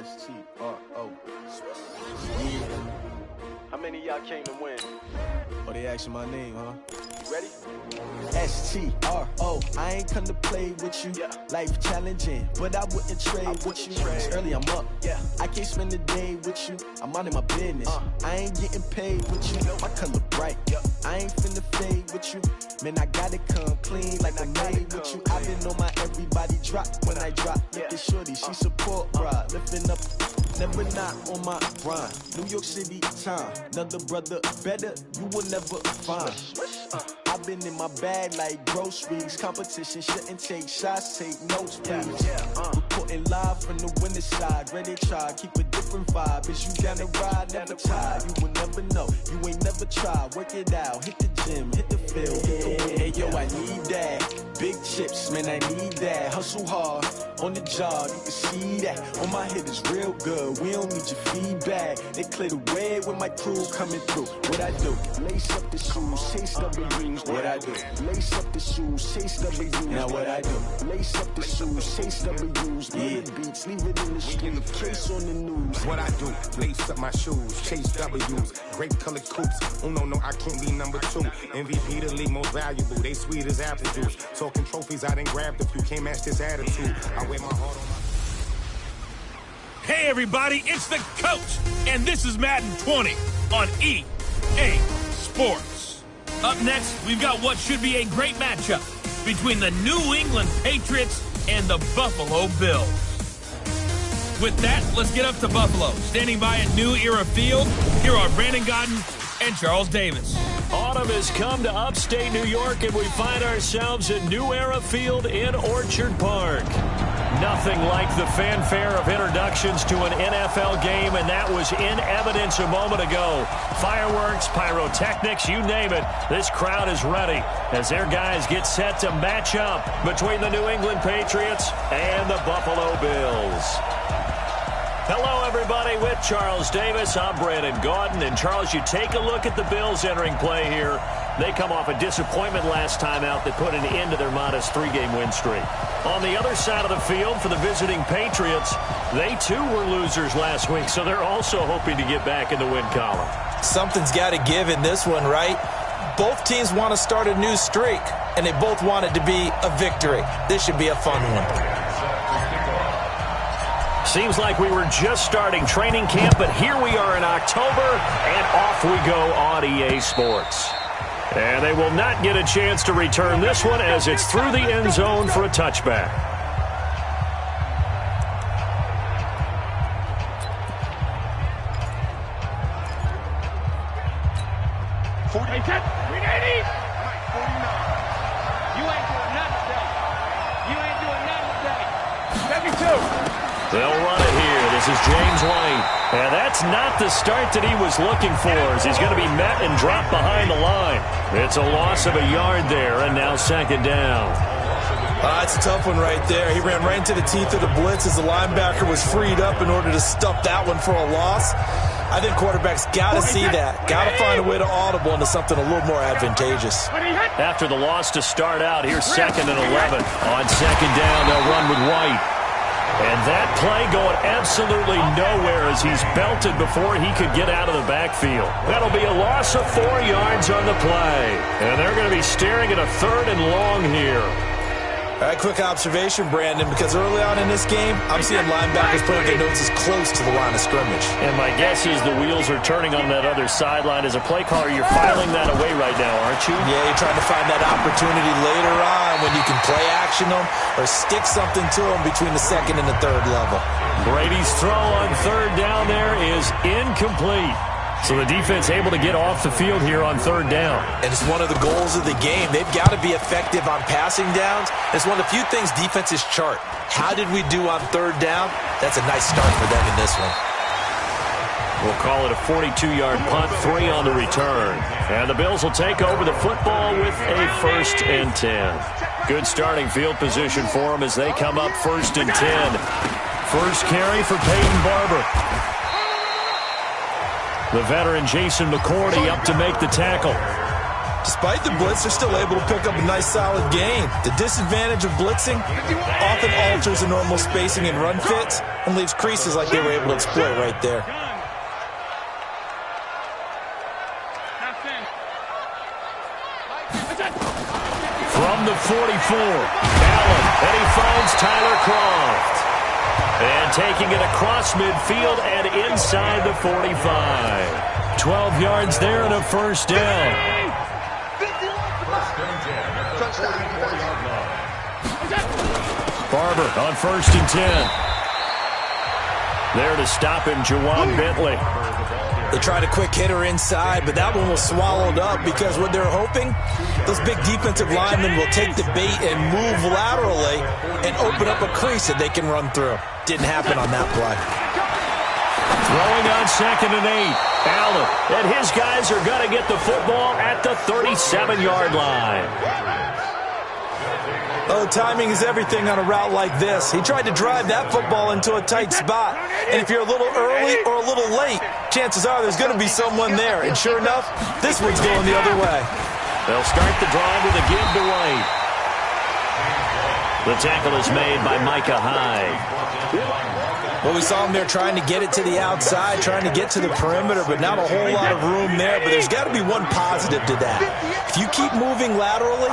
S-T-R-O. How many of y'all came to win? Oh, they asking my name, huh? You ready? S-T-R-O. I ain't come to play with you. Life challenging, but I wouldn't trade with you. It's early, I'm up. I can't spend the day with you. I'm out in my business. I ain't getting paid with you. My color bright. I ain't finna fade with you. Man, I gotta come clean like I made with you. I've been on my everybody drop when I drop. Look at shorty, she support, bruh. Lifting up, never not on my grind. New York City time, another brother better, you will never find. I've been in my bag like groceries. Competition shouldn't take shots, take notes, please. Reporting live from the winning side. Ready to try, keep a different vibe. Is you down the ride, never tired. You will never know, you ain't never tried. Work it out, hit the gym, hit the field, hit the win. Hey yo, I need that. Big chips, man, I need that. Hustle hard, on the job, you can see that. On my head is real good, we don't need your feedback. They clear the way with my crew coming through. What I do? Lace up the shoes, chase W's. What I do? Lace up the shoes, chase W's. Now what I do? Lace up the shoes, chase W's. Leave the beats, leave it in the street, case on the news. What I do? Lace up my shoes, chase W's. Great colored coops. Oh no, I can't be number 2. MVP the league most valuable. They sweet as apple juice. Talking trophies, I done grabbed a few. Can't match this attitude. I wear my heart on my... Hey everybody, it's the coach, and this is Madden 20 on EA Sports. Up next, we've got what should be a great matchup between the New England Patriots and the Buffalo Bills. With that, let's get up to Buffalo. Standing by at New Era Field, here are Brandon Godden and Charles Davis. Autumn has come to upstate New York, and we find ourselves at New Era Field in Orchard Park. Nothing like the fanfare of introductions to an NFL game, and that was in evidence a moment ago. Fireworks, pyrotechnics, you name it. This crowd is ready as their guys get set to match up between the New England Patriots and the Buffalo Bills. Hello, everybody. With Charles Davis, I'm Brandon Gaudin. And, Charles, you take a look at the Bills entering play here. They come off a disappointment last time out that put an end to their modest 3-game win streak. On the other side of the field for the visiting Patriots, they, too, were losers last week, so they're also hoping to get back in the win column. Something's got to give in this one, right? Both teams want to start a new streak, and they both want it to be a victory. This should be a fun one. Seems like we were just starting training camp, but here we are in October, and off we go on EA Sports. And they will not get a chance to return this one as it's through the end zone for a touchback. They'll run it here. This is James White. And that's not the start that he was looking for, as he's going to be met and dropped behind the line. It's a loss of a yard there, and now second down. It's a tough one right there. He ran right into the teeth of the blitz as the linebacker was freed up in order to stump that one for a loss. I think quarterbacks got to see that. Got to find a way to audible into something a little more advantageous. After the loss to start out, here's 2nd and 11. On second down, they'll run with White. And that play going absolutely nowhere as he's belted before he could get out of the backfield. That'll be a loss of 4 yards on the play. And they're going to be staring at a 3rd and long here. All right, quick observation, Brandon, because early on in this game, I'm seeing linebackers putting their noses close to the line of scrimmage. And my guess is the wheels are turning on that other sideline. As a play caller, you're filing that away right now, aren't you? Yeah, you're trying to find that opportunity later on when you can play action them or stick something to them between the 2nd and the 3rd level. Brady's throw on 3rd down there is incomplete. So the defense able to get off the field here on 3rd down. And it's one of the goals of the game. They've got to be effective on passing downs. It's one of the few things defenses chart. How did we do on 3rd down? That's a nice start for them in this one. We'll call it a 42-yard punt, 3 on the return. And the Bills will take over the football with a 1st and 10. Good starting field position for them as they come up 1st and 10. First carry for Peyton Barber. The veteran Jason McCourty up to make the tackle. Despite the blitz, they're still able to pick up a nice, solid gain. The disadvantage of blitzing often alters the normal spacing and run fits and leaves creases like they were able to exploit right there. From the 44, Allen, and he finds Tyler Croft. And taking it across midfield and inside the 45. 12 yards there and a first down. Barber on 1st and 10. There to stop him, Juwan Bentley. They tried a quick hitter inside, but that one was swallowed up because what they're hoping, those big defensive linemen will take the bait and move laterally and open up a crease that they can run through. Didn't happen on that play. Throwing on 2nd and 8. Allen and his guys are going to get the football at the 37-yard line. Oh, timing is everything on a route like this. He tried to drive that football into a tight spot. And if you're a little early or a little late, chances are there's going to be someone there. And sure enough, this one's going the other way. They'll start the drive with a give to White. The tackle is made by Micah Hyde. Well, we saw him there trying to get it to the outside, trying to get to the perimeter, but not a whole lot of room there. But there's got to be one positive to that. If you keep moving laterally,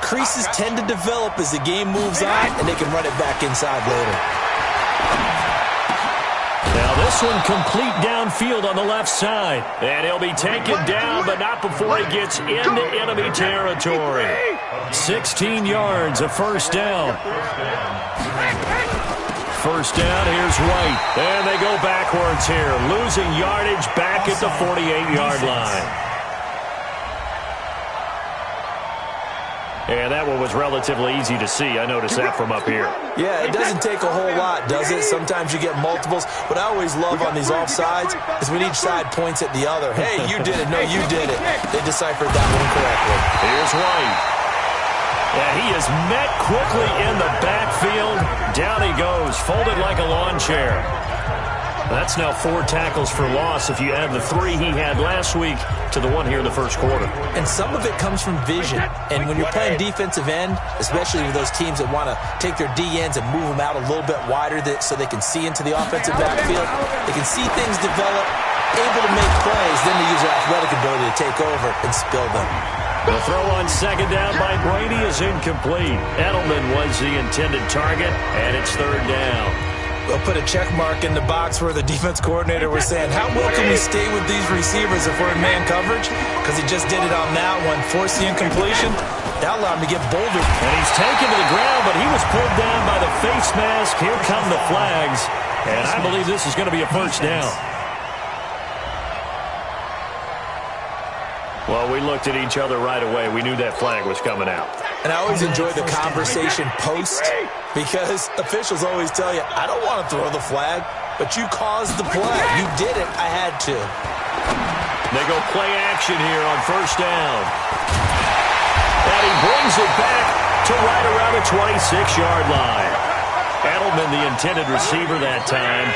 creases tend to develop as the game moves on, and they can run it back inside later. Now this one complete downfield on the left side. And he'll be taken down, but not before he gets into enemy territory. 16 yards, a first down. First down, here's White. And they go backwards here, losing yardage back at the 48-yard line. And that one was relatively easy to see. I noticed that from up here. Yeah, it doesn't take a whole lot, does it? Sometimes you get multiples. What I always love on these offsides is when each side points at the other. Hey, you did it. No, you did it. They deciphered that one correctly. Here's White. And he is met quickly in the backfield. Down he goes, folded like a lawn chair. That's now 4 tackles for loss if you add the 3 he had last week to the 1 here in the first quarter. And some of it comes from vision. And when you're playing defensive end, especially with those teams that want to take their D-ends and move them out a little bit wider so they can see into the offensive backfield, they can see things develop, able to make plays, then they use their athletic ability to take over and spill them. The throw on 2nd down by Brady is incomplete. Edelman was the intended target, and it's 3rd down. They'll put a check mark in the box where the defense coordinator was saying, how well can we stay with these receivers if we're in man coverage? Because he just did it on that one. Force the incompletion. That allowed him to get bolder. And he's taken to the ground, but he was pulled down by the face mask. Here come the flags. And I believe this is going to be a first down. Well, we looked at each other right away. We knew that flag was coming out. And I always enjoy the conversation post because officials always tell you, I don't want to throw the flag, but you caused the play. You did it. I had to. They go play action here on 1st down. And he brings it back to right around the 26-yard line. Edelman, the intended receiver that time.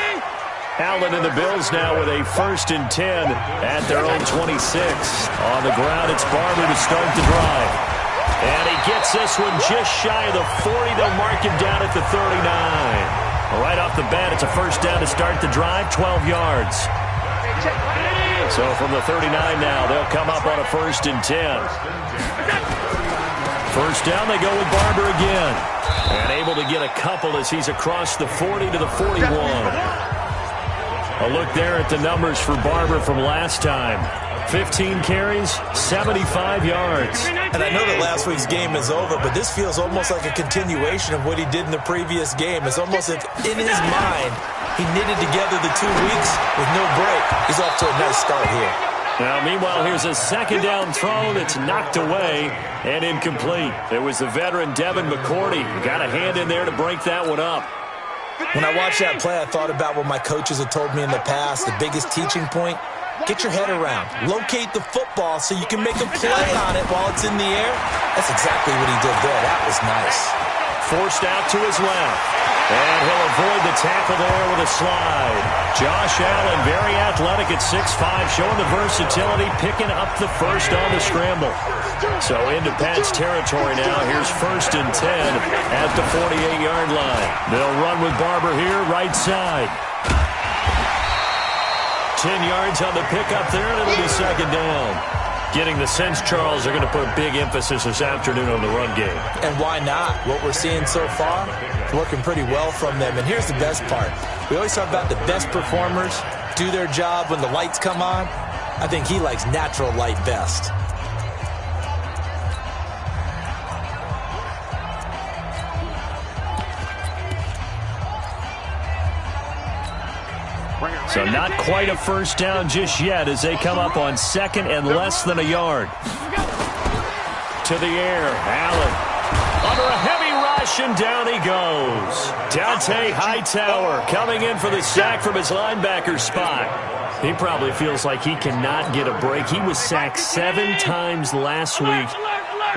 Allen and the Bills now with a 1st and 10 at their own 26. On the ground, it's Barber to start the drive. And he gets this one just shy of the 40. They'll mark him down at the 39. Right off the bat, it's a first down to start the drive, 12 yards. So from the 39 now, they'll come up on a 1st and 10. First down, they go with Barber again. And able to get a couple as he's across the 40 to the 41. A look there at the numbers for Barber from last time. 15 carries, 75 yards. And I know that last week's game is over, but this feels almost like a continuation of what he did in the previous game. It's almost as if in his mind, he knitted together the 2 weeks with no break. He's off to a nice start here. Now, meanwhile, here's a 2nd down throw that's knocked away and incomplete. It was the veteran Devin McCourty who got a hand in there to break that one up. When I watched that play, I thought about what my coaches had told me in the past. The biggest teaching point, get your head around, locate the football so you can make a play on it while it's in the air. That's exactly what he did there. That was nice. Forced out to his left. And he'll avoid the tackle there with a slide. Josh Allen, very athletic at 6'5", showing the versatility, picking up the first on the scramble. So into Pat's territory now. Here's 1st and 10 at the 48-yard line. They'll run with Barber here, right side. 10 yards on the pickup there, and it'll be 2nd down. Getting the sense, Charles, they're going to put big emphasis this afternoon on the run game. And why not? What we're seeing so far, working pretty well from them. And here's the best part. We always talk about the best performers do their job when the lights come on. I think he likes natural light best. So not quite a first down just yet as they come up on 2nd and less than a yard. To the air, Allen. Under a heavy rush, and down he goes. Dante Hightower coming in for the sack from his linebacker spot. He probably feels like he cannot get a break. He was sacked 7 times last week.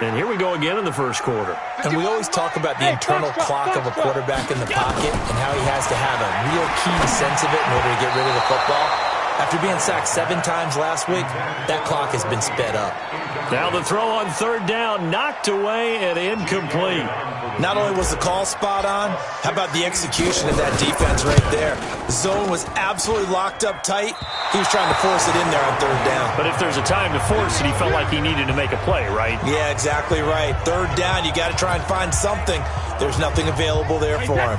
And here we go again in the first quarter. And we always talk about the internal clock of a quarterback in the pocket and how he has to have a real keen sense of it in order to get rid of the football. After being sacked 7 times last week, that clock has been sped up. Now the throw on 3rd down, knocked away and incomplete. Not only was the call spot on, how about the execution of that defense right there? The zone was absolutely locked up tight. He was trying to force it in there on 3rd down. But if there's a time to force it, he felt like he needed to make a play, right? Yeah, exactly right. 3rd down, you got to try and find something. There's nothing available there for him.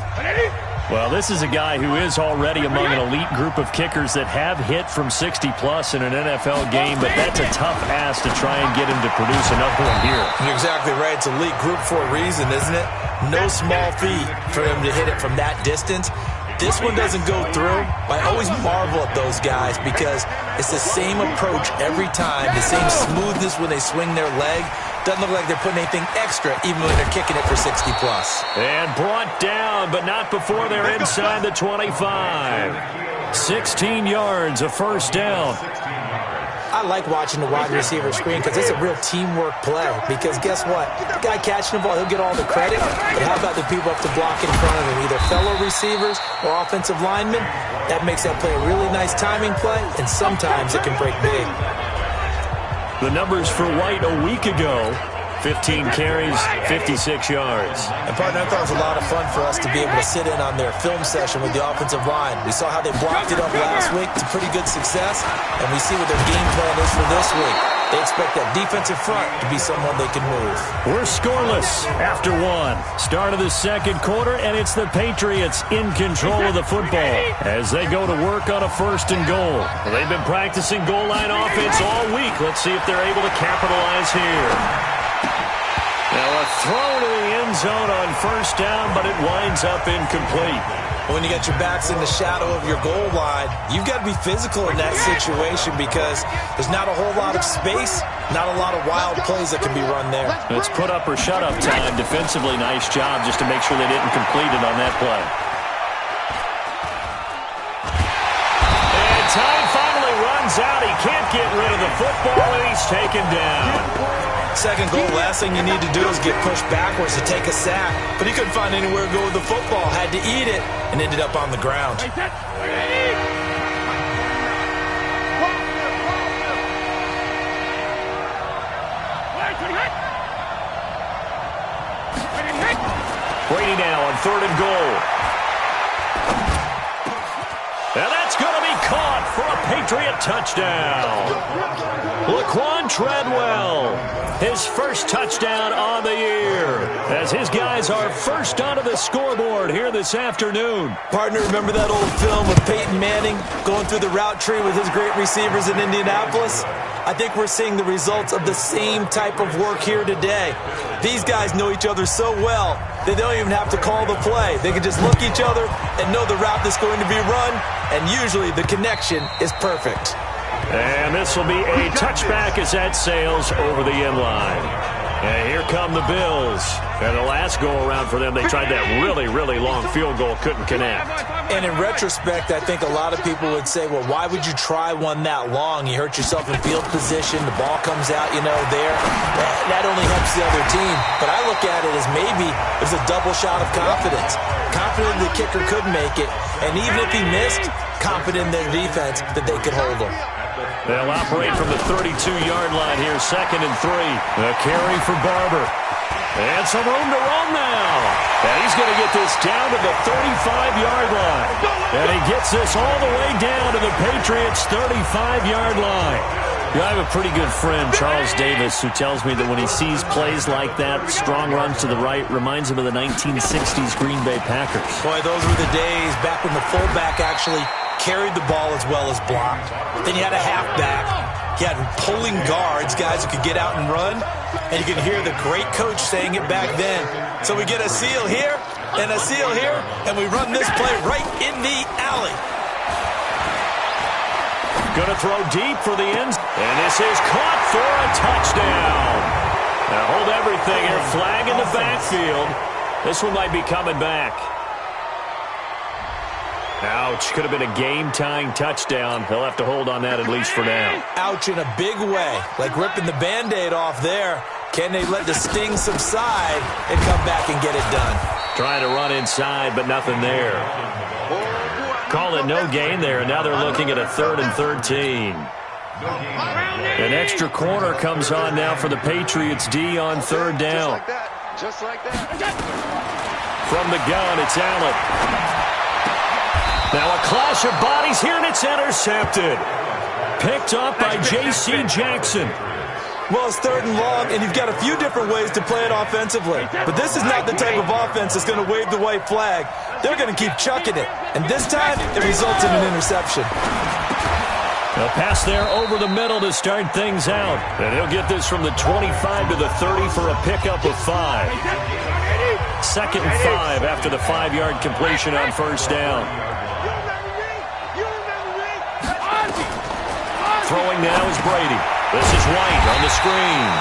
Well, this is a guy who is already among an elite group of kickers that have hit from 60-plus in an NFL game, but that's a tough ask to try and get him to produce another one here. You're exactly right. It's elite group for a reason, isn't it? No small feat for him to hit it from that distance. This one doesn't go through. I always marvel at those guys because it's the same approach every time, the same smoothness when they swing their leg. Doesn't look like they're putting anything extra even when they're kicking it for 60-plus. And brought down, but not before they're inside the 25. 16 yards, a first down. I like watching the wide receiver screen because it's a real teamwork play. Because guess what? The guy catching the ball, he'll get all the credit. But how about the people up to block in front of him, either fellow receivers or offensive linemen? That makes that play a really nice timing play, and sometimes it can break big. The numbers for White a week ago, 15 carries, 56 yards. And, partner, I thought it was a lot of fun for us to be able to sit in on their film session with the offensive line. We saw how they blocked it up last week to pretty good success, and we see what their game plan is for this week. They expect that defensive front to be someone they can move. We're scoreless after 1. Start of the second quarter, and it's the Patriots in control of the football as they go to work on a 1st and goal. They've been practicing goal line offense all week. Let's see if they're able to capitalize here. Now a throw to the end zone on 1st down, but it winds up incomplete. When you got your backs in the shadow of your goal line, you've got to be physical in that situation because there's not a whole lot of space, not a lot of wild plays that can be run there. It's put up or shut up time. Defensively, nice job just to make sure they didn't complete it on that play. And time finally runs out. He can't get rid of the football, and he's taken down. Second goal, last thing you need to do is get pushed backwards to take a sack. But he couldn't find anywhere to go with the football, had to eat it, and ended up on the ground. Brady now on 3rd and goal. And that's going to be caught for a Patriot touchdown. Laquan Treadwell, his first touchdown on the year, as his guys are first onto the scoreboard here this afternoon. Partner, remember that old film with Peyton Manning going through the route tree with his great receivers in Indianapolis? I think we're seeing the results of the same type of work here today. These guys know each other so well that they don't even have to call the play. They can just look each other and know the route that's going to be run, and usually the connection is perfect. And this will be a touchback as that sails over the end line. And here come the Bills. And the last go-around for them, they tried that really, really long field goal, couldn't connect. And in retrospect, I think a lot of people would say, well, why would you try one that long? You hurt yourself in field position. The ball comes out, there. That only helps the other team. But I look at it as maybe it was a double shot of confidence. Confident the kicker could make it. And even if he missed, confident in their defense that they could hold him. They'll operate from the 32-yard line here, 2nd and 3. The carry for Barber. And some room to run now. And he's going to get this down to the 35-yard line. And he gets this all the way down to the Patriots' 35-yard line. I have a pretty good friend, Charles Davis, who tells me that when he sees plays like that, strong runs to the right, reminds him of the 1960s Green Bay Packers. Boy, those were the days back when the fullback actually carried the ball as well as blocked. Then you had a halfback. You had pulling guards, guys who could get out and run. And you could hear the great coach saying it back then. So we get a seal here and a seal here, and we run this play right in the alley. Going to throw deep for the end. And this is caught for a touchdown. Now hold everything here. Flag in the backfield. This one might be coming back. Ouch. Could have been a game-tying touchdown. They'll have to hold on that at least for now. Ouch in a big way. Like ripping the Band-Aid off there. Can they let the sting subside and come back and get it done? Trying to run inside, but nothing there. Call it no gain there, and now they're looking at a 3rd and 13. An extra corner comes on now for the Patriots D on 3rd down. Just like that. From the gun, it's Allen. Now a clash of bodies here, and it's intercepted. Picked up by J.C. Jackson. Well, it's 3rd and long, and you've got a few different ways to play it offensively. But this is not the type of offense that's going to wave the white flag. They're going to keep chucking it. And this time, it results in an interception. A pass there over the middle to start things out. And he'll get this from the 25 to the 30 for a pickup of 5. 2nd and 5 after the 5-yard completion on 1st down. Throwing now is Brady. This is White on the screen.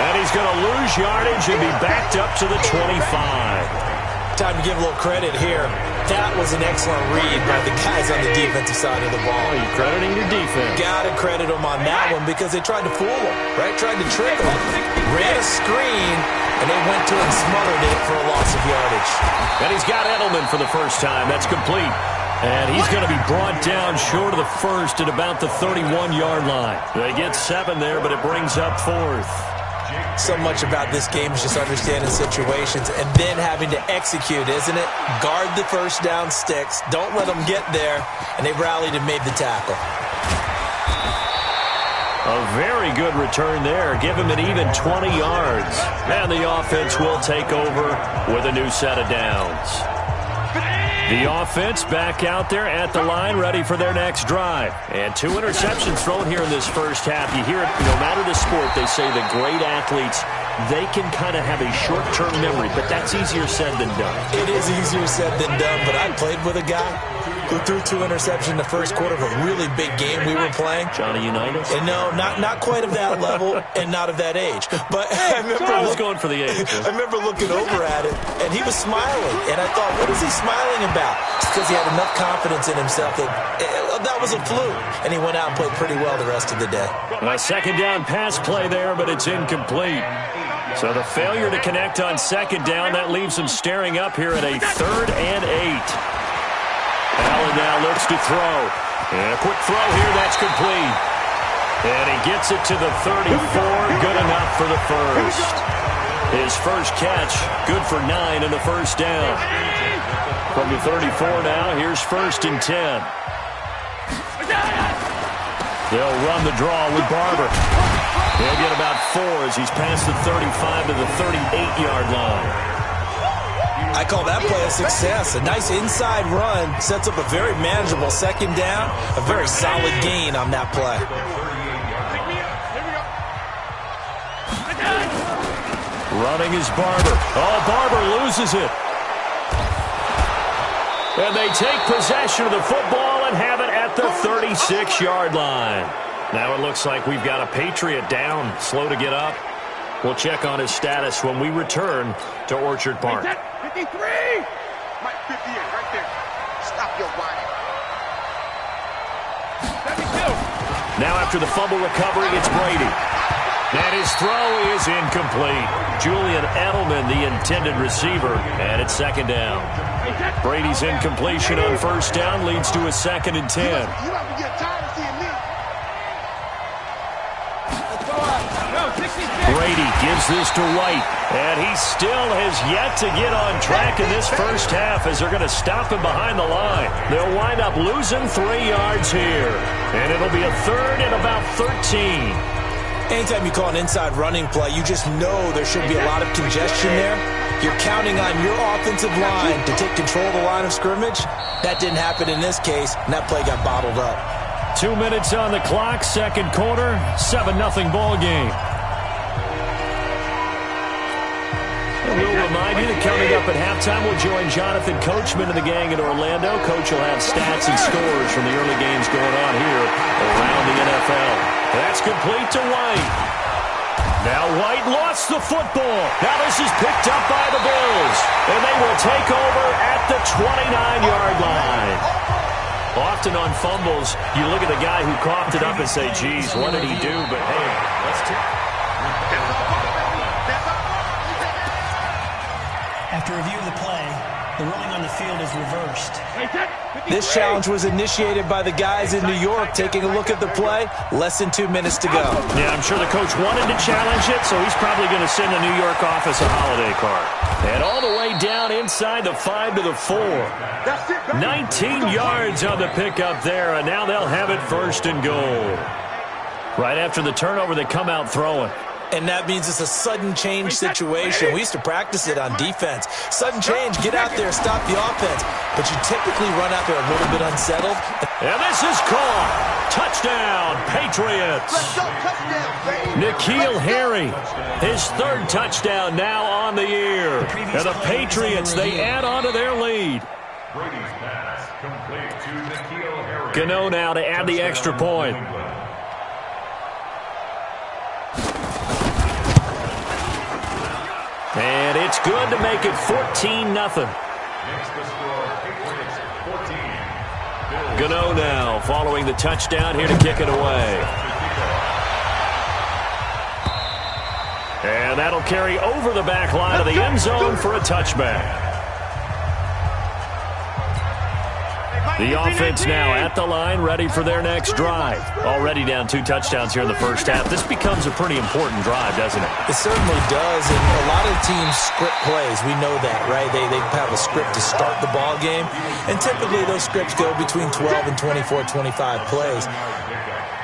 And he's going to lose yardage and be backed up to the 25. Time to give a little credit here. That was an excellent read by the guys on the defensive side of the ball. Oh, you're crediting your defense. Got to credit them on that one because they tried to fool them, right? Tried to trick them. Ran a screen, and they went to and smothered it for a loss of yardage. And he's got Edelman for the first time. That's complete. And he's going to be brought down short of the first at about the 31-yard line. They get 7 there, but it brings up 4th. So much about this game is just understanding situations and then having to execute, isn't it? Guard the first down sticks. Don't let them get there. And they rallied and made the tackle. A very good return there. Give him an even 20 yards. And the offense will take over with a new set of downs. The offense back out there at the line, ready for their next drive. And 2 interceptions thrown here in this first half. You hear it, no matter the sport, they say the great athletes, they can kind of have a short-term memory, but that's easier said than done. It is easier said than done, but I played with a guy who threw 2 interceptions in the first quarter of a really big game we were playing. Johnny Unitas? And no, not quite of that level and not of that age. But I remember going for the age. I remember looking over at it, and he was smiling. And I thought, what is he smiling about? It's because he had enough confidence in himself that was a fluke. And he went out and played pretty well the rest of the day. A 2nd down pass play there, but it's incomplete. So the failure to connect on 2nd down, that leaves him staring up here at a 3rd and 8. Allen now looks to throw. And a quick throw here, that's complete. And he gets it to the 34, good enough for the first. His first catch, good for 9 in the first down. From the 34 now, here's 1st and 10. They'll run the draw with Barber. He'll get about 4 as he's past the 35 to the 38-yard line. I call that play a success. A nice inside run sets up a very manageable 2nd down. A very solid gain on that play. Running is Barber. Oh, Barber loses it. And they take possession of the football and have it at the 36-yard line. Now it looks like we've got a Patriot down, slow to get up. We'll check on his status when we return to Orchard Park. 53! Mike, 58, right there. Stop your whining. 72. Now after the fumble recovery, it's Brady. And his throw is incomplete. Julian Edelman, the intended receiver, and it's second down. Brady's incompletion on first down leads to a 2nd and 10. You have to get tired of seeing me. Brady gives this to White, and he still has yet to get on track in this first half as they're going to stop him behind the line. They'll wind up losing 3 yards here, and it'll be a 3rd and about 13. Anytime you call an inside running play, you just know there should be a lot of congestion there. You're counting on your offensive line to take control of the line of scrimmage. That didn't happen in this case, and that play got bottled up. 2 minutes on the clock, second quarter, 7-0 ball game. We'll remind you that coming up at halftime, we'll join Jonathan Coachman and the gang in Orlando. Coach will have stats and scores from the early games going on here around the NFL. That's complete to White. Now White lost the football. Now this is picked up by the Bills. And they will take over at the 29-yard line. Often on fumbles, you look at the guy who coughed it up and say, geez, what did he do? But hey, let's take it. After review of the play, the ruling on the field is reversed. This challenge was initiated by the guys in New York taking a look at the play. Less than 2 minutes to go. Yeah, I'm sure the coach wanted to challenge it, so he's probably going to send the New York office a holiday card. And all the way down inside the 5 to the 4. 19 yards on the pickup there, and now they'll have it 1st and goal. Right after the turnover, they come out throwing. And that means it's a sudden change situation. We used to practice it on defense. Sudden change, get out there, stop the offense. But you typically run out there a little bit unsettled. And this is caught. Touchdown, Patriots. Let's go, touchdown, baby. N'Keal Harry, his 3rd touchdown now on the year. And the Patriots, they add on to their lead. Brady's pass complete to N'Keal Harry. Gano now to add the extra point. And it's good to make it 14-0. Makes the score Patriots 14. Gano now following the touchdown here to kick it away. And that'll carry over the back line of the end zone for a touchback. The offense now at the line, ready for their next drive. Already down 2 touchdowns here in the first half. This becomes a pretty important drive, doesn't it? It certainly does, and a lot of teams script plays. We know that, right? They have a script to start the ball game, and typically those scripts go between 12 and 24, 25 plays.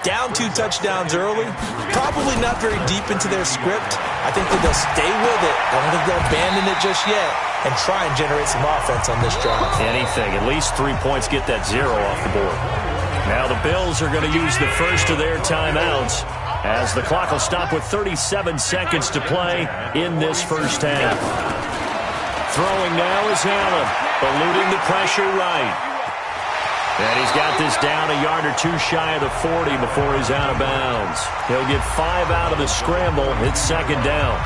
Down 2 touchdowns early, probably not very deep into their script. I think that they'll stay with it. I don't think they'll abandon it just yet and try and generate some offense on this drive. Anything. At least 3 points, get that 0 off the board. Now the Bills are going to use the first of their timeouts as the clock will stop with 37 seconds to play in this first half. Throwing now is Allen, eluding the pressure right. And he's got this down a yard or 2 shy of the 40 before he's out of bounds. He'll get 5 out of the scramble. It's 2nd down.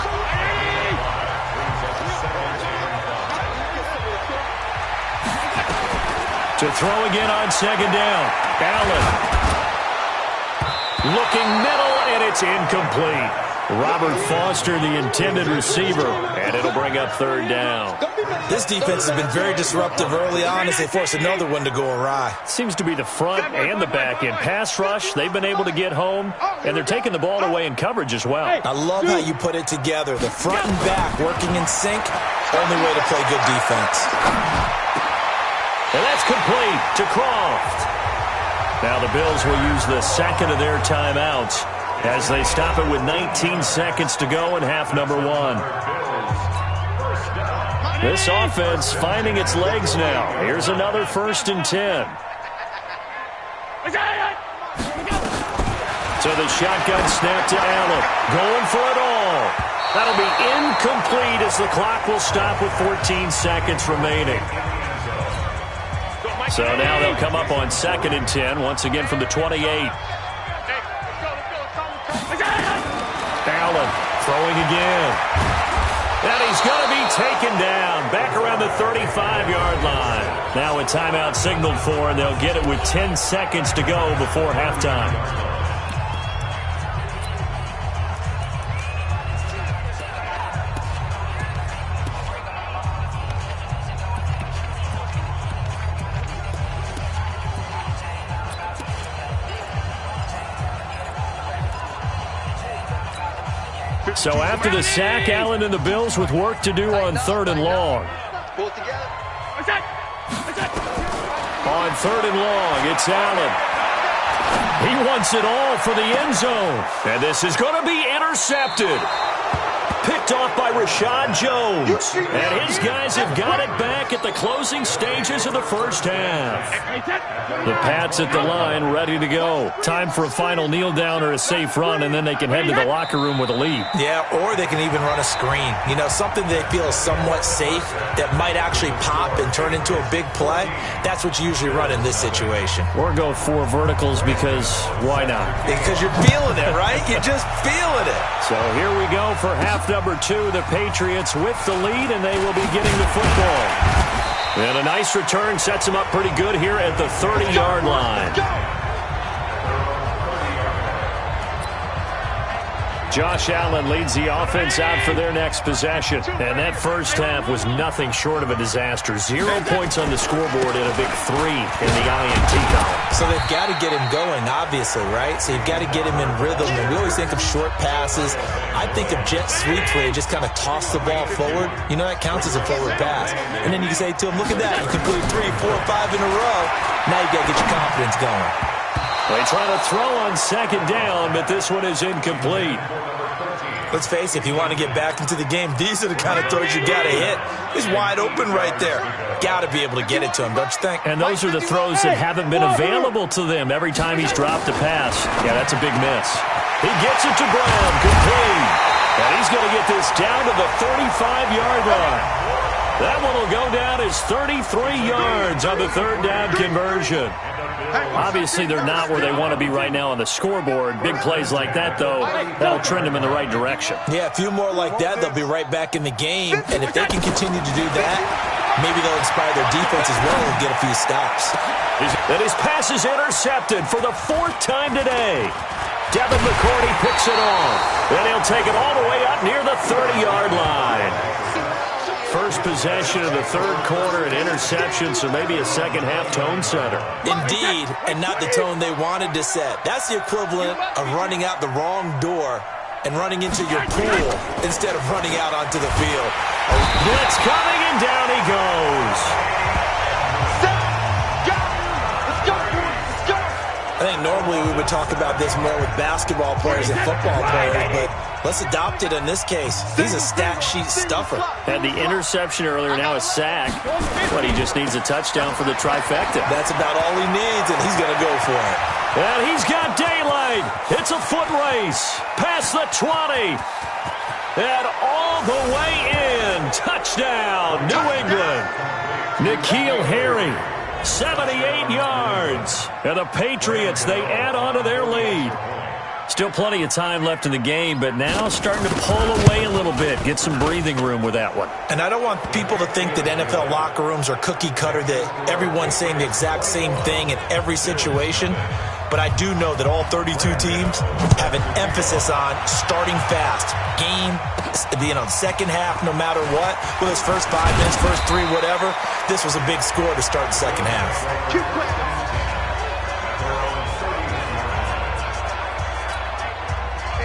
To throw again on 2nd down. Allen. Looking middle, and it's incomplete. Robert Foster, the intended receiver, and it'll bring up 3rd down. This defense has been very disruptive early on as they force another one to go awry. Seems to be the front and the back end. Pass rush, they've been able to get home, and they're taking the ball away in coverage as well. I love how you put it together. The front and back working in sync, only way to play good defense. And that's complete to Croft. Now the Bills will use the 2nd of their timeouts as they stop it with 19 seconds to go in half number 1. This offense finding its legs now. Here's another 1st and 10. So the shotgun snap to Allen. Going for it all. That'll be incomplete as the clock will stop with 14 seconds remaining. So now they'll come up on 2nd and 10, once again from the 28. Allen throwing again. And he's going to be taken down back around the 35-yard line. Now a timeout signaled for, and they'll get it with 10 seconds to go before halftime. So after the sack, Allen and the Bills with work to do on 3rd and long. On 3rd and long, it's Allen. He wants it all for the end zone. And this is going to be intercepted. Picked off by Rashad Jones. And his guys have got it back at the closing stages of the first half. The Pats at the line, ready to go. Time for a final kneel down or a safe run, and then they can head to the locker room with a lead. Yeah, or they can even run a screen. You know, something they feel is somewhat safe that might actually pop and turn into a big play. That's what you usually run in this situation. Or go 4 verticals because why not? Because you're feeling it, right? You're just feeling it. So here we go for half number 2. The Patriots with the lead, and they will be getting the football. And a nice return sets them up pretty good here at the 30-yard line. Josh Allen leads the offense out for their next possession. And that first half was nothing short of a disaster. 0 points on the scoreboard and a big 3 in the INT column. So they've got to get him going, obviously, right? So you've got to get him in rhythm. And we always think of short passes. I think of jet sweeps where you just kind of toss the ball forward. You know, that counts as a forward pass. And then you can say to him, look at that. You completed 3, 4, 5 in a row. Now you've got to get your confidence going. They try to throw on 2nd down, but this one is incomplete. Let's face it, if you want to get back into the game, these are the kind of throws you got to hit. He's wide open right there. Got to be able to get it to him, don't you think? And those are the throws that haven't been available to them every time he's dropped a pass. Yeah, that's a big miss. He gets it to Brown, complete. And he's going to get this down to the 35-yard line. That one will go down as 33 yards on the 3rd down conversion. Obviously, they're not where they want to be right now on the scoreboard. Big plays like that, though, that'll trend them in the right direction. Yeah, a few more like that, they'll be right back in the game. And if they can continue to do that, maybe they'll inspire their defense as well and get a few stops. And his pass is intercepted for the 4th time today. Devin McCourty picks it off. And he'll take it all the way up near the 30-yard line. First possession of the 3rd quarter, an interception, so maybe a second-half tone setter. Indeed, and not the tone they wanted to set. That's the equivalent of running out the wrong door and running into your pool instead of running out onto the field. Blitz coming, and down he goes. I think normally we would talk about this more with basketball players and football players, but let's adopt it in this case. He's a stat sheet stuffer. Had the interception earlier, now a sack. But he just needs a touchdown for the trifecta. That's about all he needs, and he's going to go for it. And he's got daylight. It's a foot race. Past the 20. And all the way in. Touchdown, New England. N'Keal Harry. 78 yards. And the Patriots, they add on to their lead. Still plenty of time left in the game, but now starting to pull away a little bit. Get some breathing room with that one. And I don't want people to think that NFL locker rooms are cookie cutter, that everyone's saying the exact same thing in every situation. But I do know that all 32 teams have an emphasis on starting fast. Game, second half, no matter what. Whether it's first 5 minutes, first 3, whatever. This was a big score to start the second half.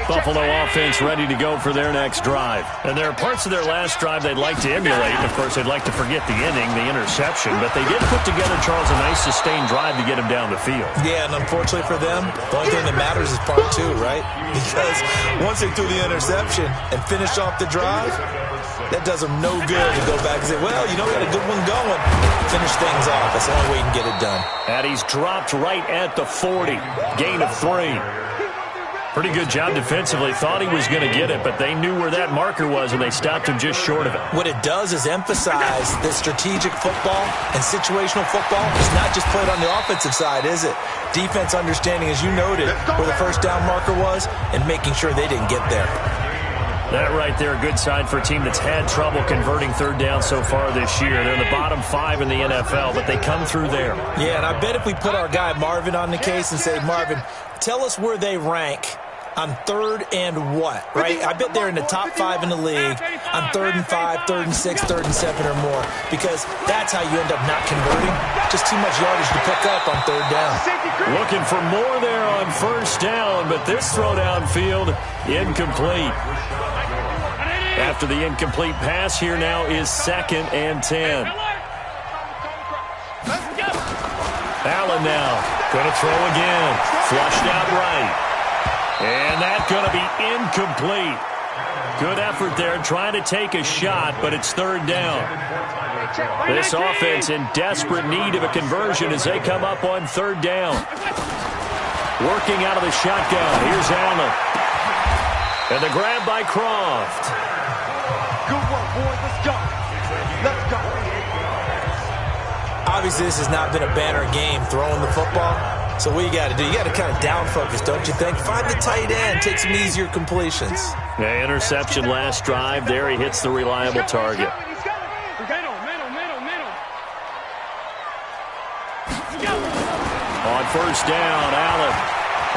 Buffalo offense ready to go for their next drive. And there are parts of their last drive they'd like to emulate. Of course, they'd like to forget the inning, the interception. But they did put together, Charles, a nice sustained drive to get him down the field. Yeah, and unfortunately for them, the only thing that matters is part 2, right? Because once they threw the interception and finished off the drive, that does them no good to go back and say, well, you know, we had a good one going. Finish things off. That's the only way you can get it done. And he's dropped right at the 40. Gain of 3. Pretty good job defensively. Thought he was going to get it, but they knew where that marker was, and they stopped him just short of it. What it does is emphasize that strategic football and situational football is not just played on the offensive side, is it? Defense understanding, as you noted, where the first down marker was and making sure they didn't get there. That right there, a good sign for a team that's had trouble converting third down so far this year. They're in the bottom 5 in the NFL, but they come through there. Yeah, and I bet if we put our guy Marvin on the case and say, Marvin, tell us where they rank on third and what, right? I bet they're in the top 5 in the league on 3rd and 5, 3rd and 6, 3rd and 7 or more, because that's how you end up not converting. Just too much yardage to pick up on third down. Looking for more there on first down, but this throw downfield, incomplete. After the incomplete pass, here now is 2nd and 10. Allen now going to throw again. Flushed out right. And that's going to be incomplete. Good effort there trying to take a shot, but it's 3rd down. This offense in desperate need of a conversion as they come up on 3rd down. Working out of the shotgun. Here's Allen. And the grab by Croft. Good work, boys. Let's go. Let's go. Obviously, this has not been a banner game throwing the football. So what you got to do, you got to kind of down focus, don't you think? Find the tight end, take some easier completions. Yeah, interception last drive. There he hits the reliable target. On first down, Allen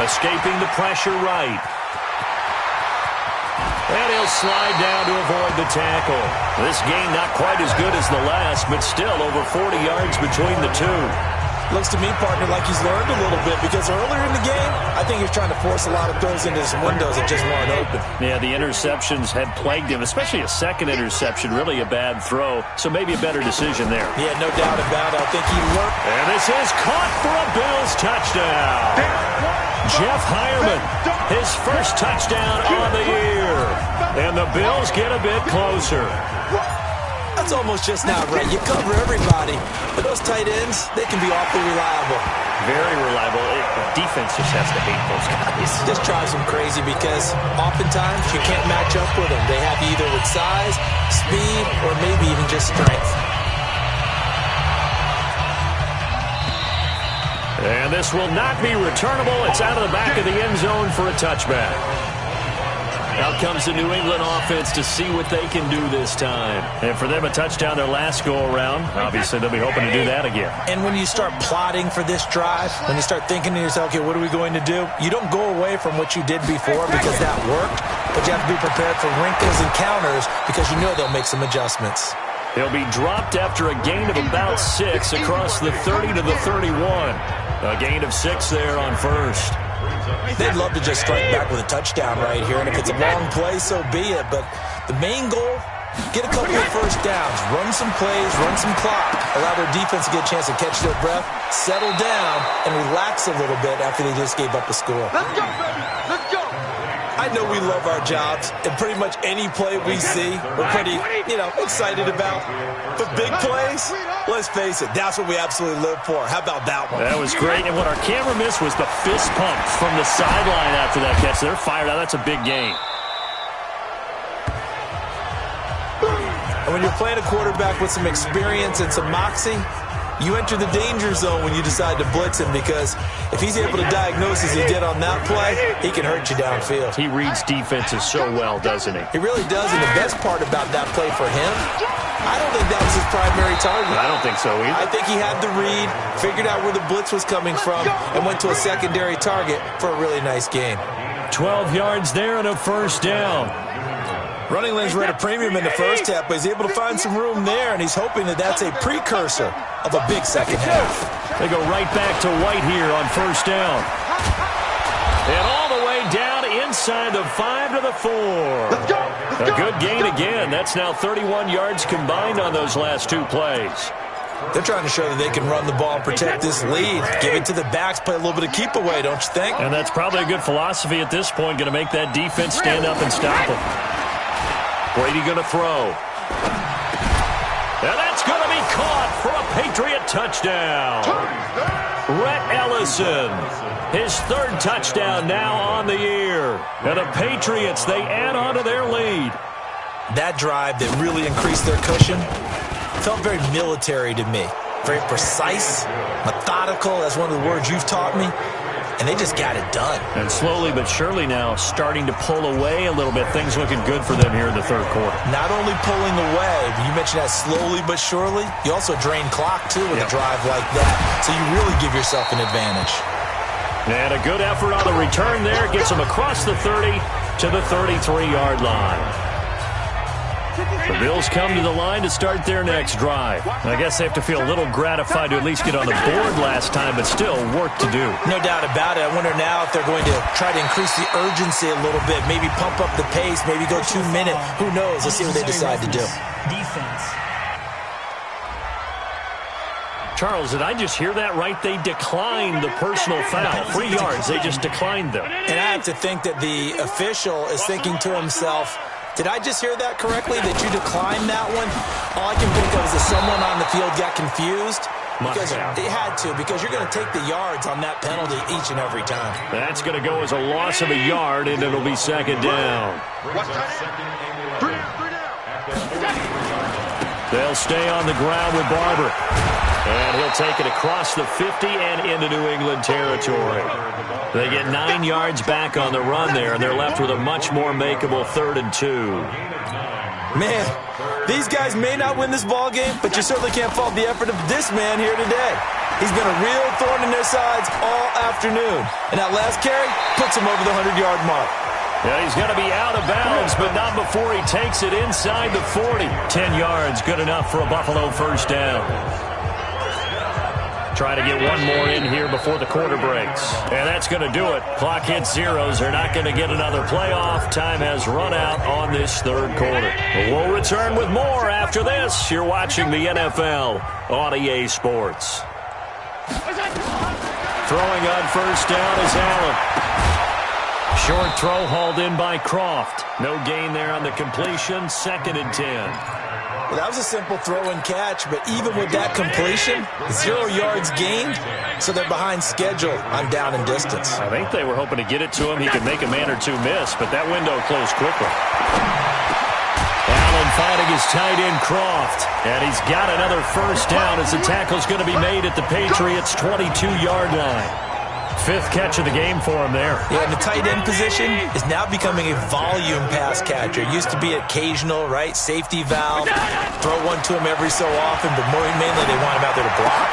escaping the pressure right. And he'll slide down to avoid the tackle. This game not quite as good as the last, but still over 40 yards between the two. Looks to me, partner, like he's learned a little bit, because earlier in the game, I think he was trying to force a lot of throws into some windows that just weren't open. Yeah, the interceptions had plagued him, especially a second interception, really a bad throw, so maybe a better decision there. Yeah, no doubt about it. I think he learned. And this is caught for a Bills touchdown. Jeff Hireman, his first touchdown on the year. And the Bills get a bit closer. That's almost just not right. You cover everybody, but those tight ends, they can be awfully reliable. Very reliable. The defense just has to hate those guys. This drives them crazy because oftentimes you can't match up with them. They have you either with size, speed, or maybe even just strength. And this will not be returnable. It's out of the back of the end zone for a touchback. Out comes the New England offense to see what they can do this time. And for them, a touchdown their last go-around. Obviously, they'll be hoping to do that again. And when you start plotting for this drive, when you start thinking to yourself, okay, what are we going to do? You don't go away from what you did before because that worked, but you have to be prepared for wrinkles and counters because you know they'll make some adjustments. He'll be dropped after a gain of about 6 across the 30 to the 31. A gain of 6 there on first. They'd love to just strike back with a touchdown right here, and if it's a long play, so be it. But the main goal, get a couple of first downs, run some plays, run some clock, allow their defense to get a chance to catch their breath, settle down, and relax a little bit after they just gave up a score. Let's go, baby. Let's go. I know we love our jobs, and pretty much any play we see, we're pretty, excited about. But big plays, let's face it, that's what we absolutely live for. How about that one? That was great, and what our camera missed was the fist pump from the sideline after that catch. They're fired out. That's a big gain. And when you're playing a quarterback with some experience and some moxie, you enter the danger zone when you decide to blitz him, because if he's able to diagnose as he did on that play, he can hurt you downfield. He reads defenses so well, doesn't he? He really does, and the best part about that play for him, I don't think that was his primary target. I don't think so either. I think he had the read, figured out where the blitz was coming from, and went to a secondary target for a really nice game. 12 yards there and a first down. Running lanes were at a premium in the first half, but he's able to find some room there, and he's hoping that that's a precursor of a big second half. They go right back to White here on first down. And all the way down inside the 5 to the 4. Let's go. A good gain again. That's now 31 yards combined on those last 2 plays. They're trying to show that they can run the ball and protect this lead. Give it to the backs, play a little bit of keep away, don't you think? And that's probably a good philosophy at this point, going to make that defense stand up and stop them. Brady going to throw. And that's going to be caught for a Patriot touchdown. Rhett Ellison, his 3rd touchdown now on the year. And the Patriots, they add on to their lead. That drive that really increased their cushion felt very military to me. Very precise, methodical, that's one of the words you've taught me. and they just got it done. And slowly but surely now starting to pull away a little bit. Things looking good for them here in the third quarter. Not only pulling away, but you mentioned that slowly but surely, you also drain clock, too, with a drive like that. So you really give yourself an advantage. And a good effort on the return there. Gets them across the 30 to the 33-yard line. The Bills come to the line to start their next drive. I guess they have to feel a little gratified to at least get on the board last time, but still work to do. No doubt about it. I wonder now if they're going to try to increase the urgency a little bit, maybe pump up the pace, maybe go 2 minute. Who knows? Let's see what they decide to do. Defense. Charles, did I just hear that right? They declined the personal foul. 3 yards, they just declined them. And I have to think that the official is thinking to himself, did I just hear that correctly, that you declined that one? All I can think of is that someone on the field got confused. Because they had to, because you're going to take the yards on that penalty each and every time. That's going to go as a loss of a yard, and it'll be second down. They'll stay on the ground with Barber. And he'll take it across the 50 and into New England territory. They get 9 yards back on the run there, and they're left with a much more makeable 3rd and 2. Man, these guys may not win this ball game, but you certainly can't fault the effort of this man here today. He's been a real thorn in their sides all afternoon. And that last carry puts him over the 100-yard mark. Yeah, he's going to be out of bounds, but not before he takes it inside the 40. 10 yards, good enough for a Buffalo first down. Try to get one more in here before the quarter breaks. And that's going to do it. Clock hits zeros. They're not going to get another playoff. Time has run out on this third quarter. We'll return with more after this. You're watching the NFL on EA Sports. Throwing on first down is Allen. Short throw hauled in by Croft. No gain there on the completion. 2nd and 10. Well, that was a simple throw and catch, but even with that completion, 0 yards gained, so they're behind schedule on down and distance. I think they were hoping to get it to him. He could make a man or two miss, but that window closed quickly. Allen finding his tight end Croft, and he's got another first down as the tackle's going to be made at the Patriots' 22-yard line. 5th catch of the game for him there. Yeah, and the tight end position is now becoming a volume pass catcher. It used to be occasional, right? Safety valve. Throw one to him every so often, but mainly they want him out there to block.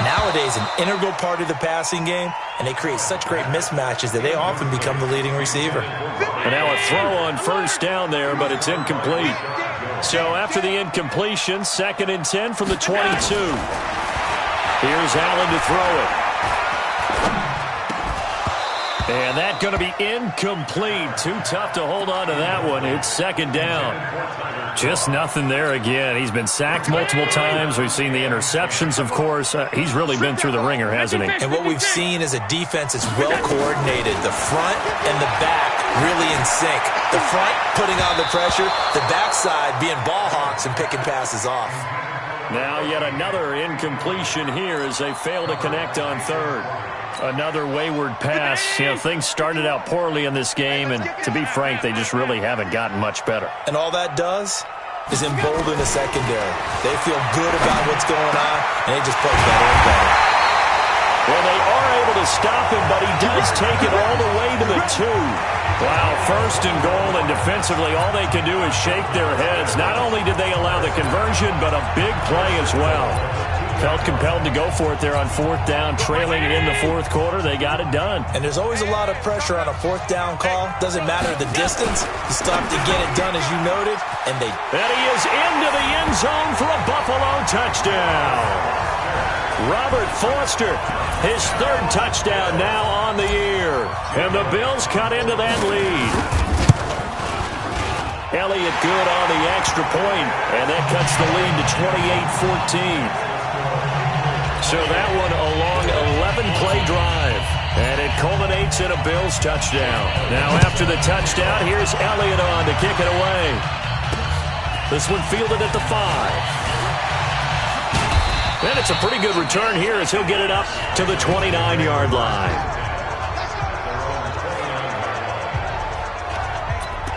Nowadays, an integral part of the passing game, and they create such great mismatches that they often become the leading receiver. And now a throw on first down there, but it's incomplete. So after the incompletion, 2nd and 10 from the 22. Here's Allen to throw it. And that's going to be incomplete. Too tough to hold on to that one. It's 2nd down. Just nothing there again. He's been sacked multiple times. We've seen the interceptions, of course. He's really been through the ringer, hasn't he? And what we've seen is a defense that's well coordinated. The front and the back really in sync. The front putting on the pressure. The backside being ball hawks and picking passes off. Now yet another incompletion here as they fail to connect on 3rd. Another wayward pass. You know, things started out poorly in this game, and to be frank, they just really haven't gotten much better. And all that does is embolden the secondary. They feel good about what's going on, and they just play better and better. Well, they are able to stop him, but he does take it all the way to the 2. Wow, 1st and goal, and defensively, all they can do is shake their heads. Not only did they allow the conversion, but a big play as well. Felt compelled to go for it there on 4th down, trailing it in the 4th quarter. They got it done. And there's always a lot of pressure on a 4th down call. Doesn't matter the distance. You still have to get it done, as you noted. And he is into the end zone for a Buffalo touchdown. Robert Foster, his 3rd touchdown now on the year. And the Bills cut into that lead. Elliott good on the extra point, and that cuts the lead to 28-14. So that one a long 11-play drive, and it culminates in a Bills touchdown. Now after the touchdown, here's Elliott on to kick it away. This one fielded at the 5. And it's a pretty good return here as he'll get it up to the 29-yard line.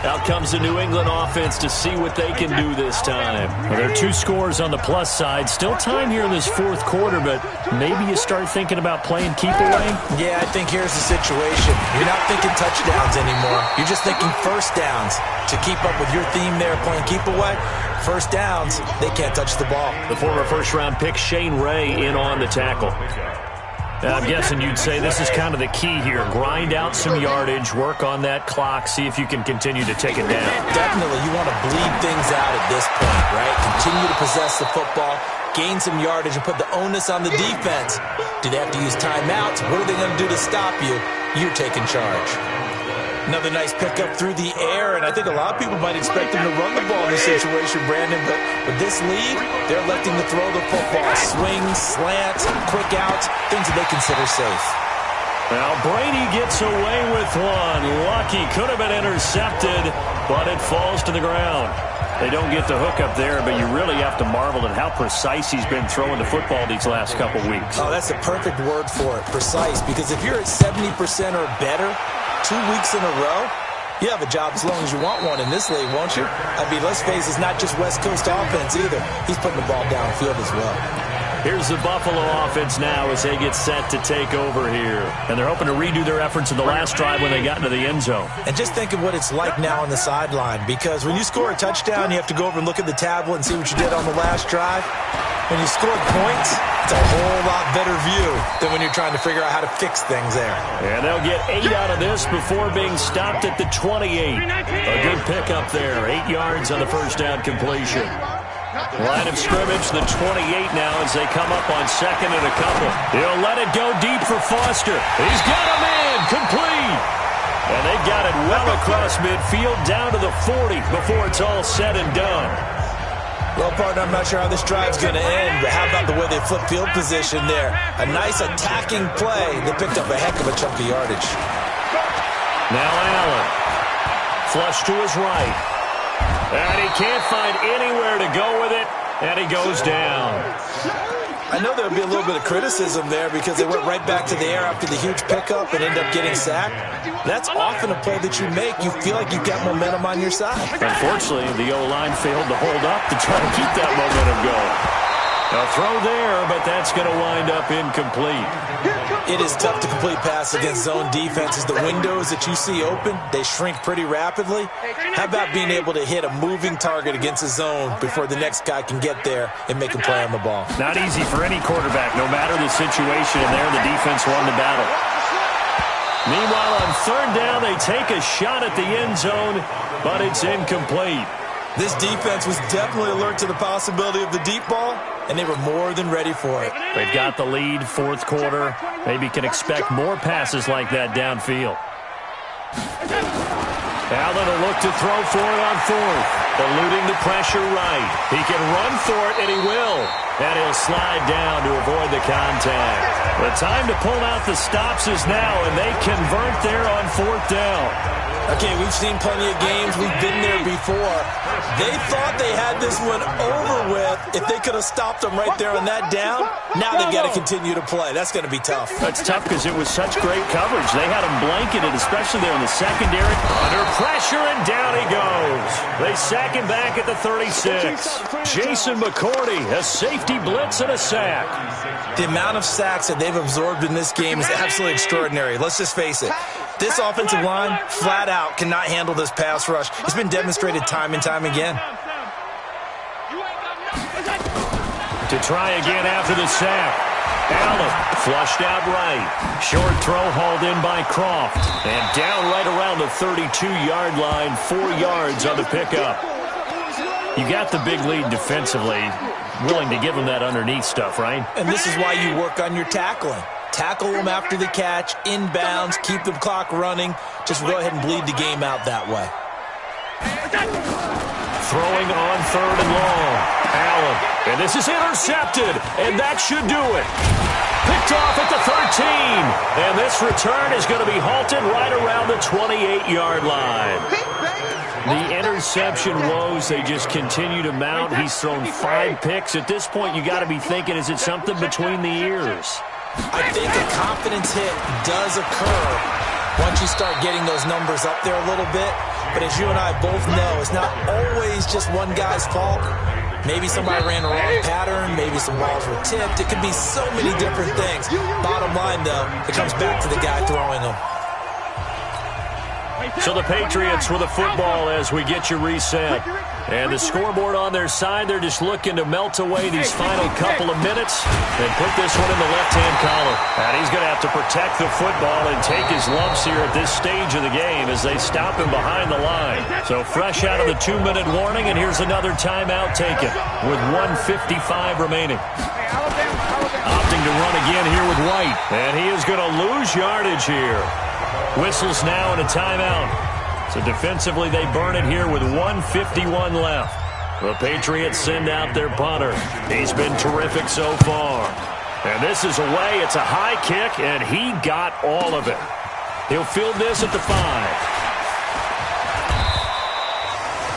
Out comes the New England offense to see what they can do this time. Well, there are 2 scores on the plus side. Still time here in this fourth quarter, but maybe you start thinking about playing keep away? Yeah, I think here's the situation. You're not thinking touchdowns anymore. You're just thinking first downs. To keep up with your theme there, playing keep away, first downs, they can't touch the ball. The former first-round pick, Shane Ray, in on the tackle. I'm guessing you'd say this is kind of the key here. Grind out some yardage, work on that clock, see if you can continue to take it down. Definitely, you want to bleed things out at this point, right? Continue to possess the football, gain some yardage, and put the onus on the defense. Do they have to use timeouts? What are they going to do to stop you? You're taking charge. Another nice pickup through the air, and I think a lot of people might expect them to run the ball in this situation, Brandon, but with this lead, they're electing to throw the football. Swings, slants, quick outs, things that they consider safe. Now, Brady gets away with one. Lucky, could have been intercepted, but it falls to the ground. They don't get the hook up there, but you really have to marvel at how precise he's been throwing the football these last couple weeks. Oh, that's the perfect word for it, precise, because if you're at 70% or better 2 weeks in a row, you have a job as long as you want one in this league, won't you? I mean, let's face it, it's not just West Coast offense either. He's putting the ball downfield as well. Here's the Buffalo offense now as they get set to take over here. And they're hoping to redo their efforts in the last drive when they got into the end zone. And just think of what it's like now on the sideline, because when you score a touchdown, you have to go over and look at the tablet and see what you did on the last drive. When you score points, it's a whole lot better view than when you're trying to figure out how to fix things there. And they'll get 8 out of this before being stopped at the 28. A good pickup there. 8 yards on the first down completion. Line of scrimmage, the 28 now as they come up on second and a couple. He'll let it go deep for Foster. He's got him in, complete. And they got it well across midfield down to the 40 before it's all said and done. Well, partner, I'm not sure how this drive's going to end, but how about the way they flip field position there? A nice attacking play. They picked up a heck of a chunk of yardage. Now Allen. Flush to his right. And he can't find anywhere to go with it, and he goes down. I know there'll be a little bit of criticism there because they went right back to the air after the huge pickup and end up getting sacked. That's often a play that you make. You feel like you've got momentum on your side. Unfortunately, the O-line failed to hold up to try to keep that momentum going. A throw there, but that's going to wind up incomplete. It is tough to complete pass against zone defenses. The windows that you see open, they shrink pretty rapidly. How about being able to hit a moving target against a zone before the next guy can get there and make a play on the ball? Not easy for any quarterback, no matter the situation, and there the defense won the battle. Meanwhile, on third down, they take a shot at the end zone, but it's incomplete. This defense was definitely alert to the possibility of the deep ball, and they were more than ready for it. They've got the lead, fourth quarter. Maybe can expect more passes like that downfield. Allen will look to throw for it on fourth. Eluding the pressure right. He can run for it, and he will. And he'll slide down to avoid the contact. The time to pull out the stops is now, and they convert there on fourth down. Okay, we've seen plenty of games. We've been there before. They thought they had this one over with if they could have stopped them right there on that down. Now they've got to continue to play. That's going to be tough. That's tough because it was such great coverage. They had him blanketed, especially there in the secondary. Under pressure, and down he goes. They sack him back at the 36. Jason McCourty, a safety blitz and a sack. The amount of sacks that they've absorbed in this game is absolutely extraordinary. Let's just face it. This offensive line, flat out, cannot handle this pass rush. It's been demonstrated time and time again. To try again after the sack. Allen flushed out right. Short throw hauled in by Croft. And down right around the 32-yard line, 4 yards on the pickup. You got the big lead defensively. Willing to give them that underneath stuff, right? And this is why you work on your tackling. Tackle them after the catch, inbounds, keep the clock running. Just go ahead and bleed the game out that way. Throwing on third and long. Allen. And this is intercepted. And that should do it. Picked off at the 13. And this return is going to be halted right around the 28-yard line. The interception woes, they just continue to mount. He's thrown 5 picks. At this point, you got to be thinking, is it something between the ears? I think a confidence hit does occur once you start getting those numbers up there a little bit. But as you and I both know, it's not always just one guy's fault. Maybe somebody ran the wrong pattern. Maybe some balls were tipped. It could be so many different things. Bottom line, though, it comes back to the guy throwing them. So the Patriots with the football as we get you reset. And the scoreboard on their side, they're just looking to melt away these final couple of minutes and put this one in the left-hand column. And he's going to have to protect the football and take his lumps here at this stage of the game as they stop him behind the line. So fresh out of the 2-minute warning, and here's another timeout taken with 1:55 remaining. Opting to run again here with White. And he is going to lose yardage here. Whistles now and a timeout. So defensively, they burn it here with 1:51 left. The Patriots send out their punter. He's been terrific so far. And this is away. It's a high kick, and he got all of it. He'll field this at the 5.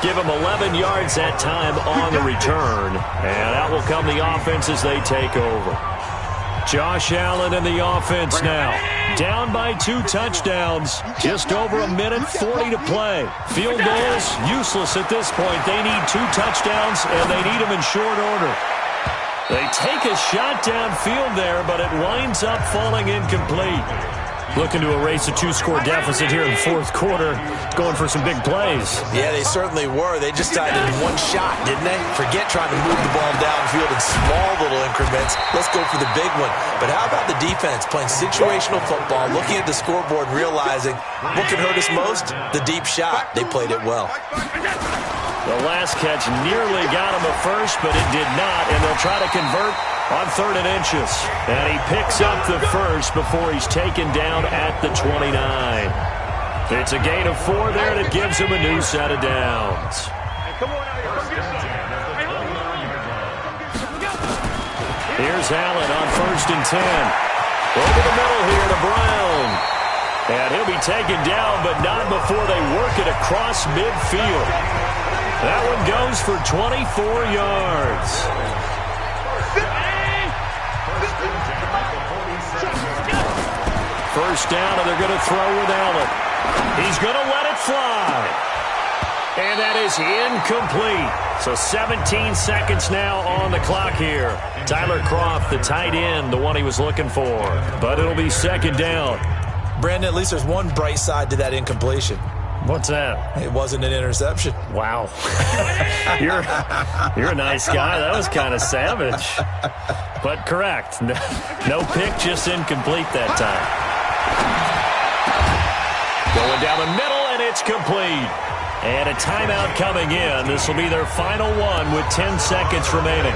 Give him 11 yards that time on the return. And out will come the offense as they take over. Josh Allen in the offense now. Down by 2 touchdowns. Just over 1:40 to play. Field goals, useless at this point. They need 2 touchdowns, and they need them in short order. They take a shot downfield there, but it winds up falling incomplete. Looking to erase a 2-score deficit here in the fourth quarter. Going for some big plays. Yeah, they certainly were. They just died in one shot, didn't they? Forget trying to move the ball downfield in small little increments. Let's go for the big one. But how about the defense playing situational football, looking at the scoreboard, realizing what can hurt us most? The deep shot. They played it well. The last catch nearly got him a first, but it did not, and they'll try to convert on 3rd and inches. And he picks up the first before he's taken down at the 29. It's a gain of 4 there that gives him a new set of downs. Here's Allen on 1st and 10. Over the middle here to Brown. And he'll be taken down, but not before they work it across midfield. That one goes for 24 yards. First down, and they're going to throw with Allen. He's going to let it fly. And that is incomplete. So 17 seconds now on the clock here. Tyler Kroft, the tight end, the one he was looking for. But it'll be 2nd down. Brandon, at least there's one bright side to that incompletion. What's that? It wasn't an interception. Wow. You're a nice guy. That was kind of savage. But correct. No pick, just incomplete that time. Going down the middle, and it's complete. And a timeout coming in. This will be their final one with 10 seconds remaining.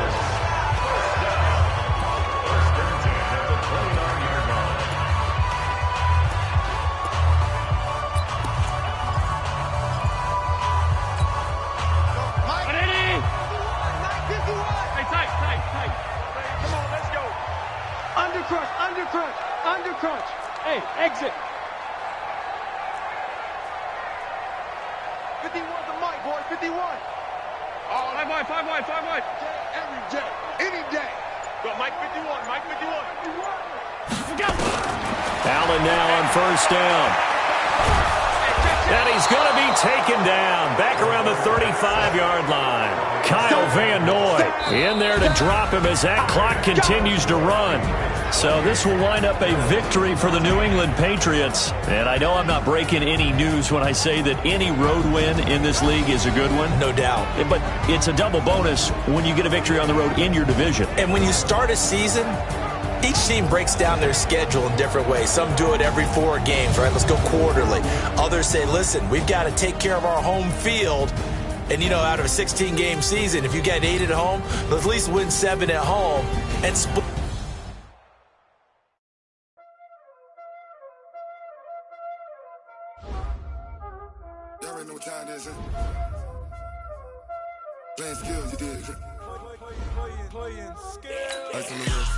Undercrunch. Hey, exit. 51 the mic, boy. 51. Oh, 5 wide. Every day. Any day. Go, Mike 51. Mike 51. Allen now on 1st down. And he's going to be taken down back around the 35-yard line. Kyle Van Noy in there to drop him as that clock continues to run. So this will wind up a victory for the New England Patriots. And I know I'm not breaking any news when I say that any road win in this league is a good one. No doubt. But it's a double bonus when you get a victory on the road in your division. And when you start a season, each team breaks down their schedule in different ways. Some do it every 4 games, right? Let's go quarterly. Others say, listen, we've got to take care of our home field. And, you know, out of a 16-game season, if you get 8 at home, let's at least win 7 at home and split. Y'all already know what time it is, huh? Playing skills, you did. Playing skills. Ice on the wrist,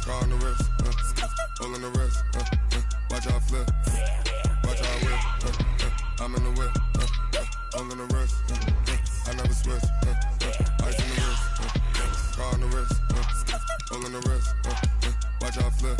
car on the wrist, hole in the wrist, watch out flip, watch out whip, I'm in the whip, hole in the wrist, I never switch, ice on the wrist, car on the wrist, hole in the wrist, watch out flip.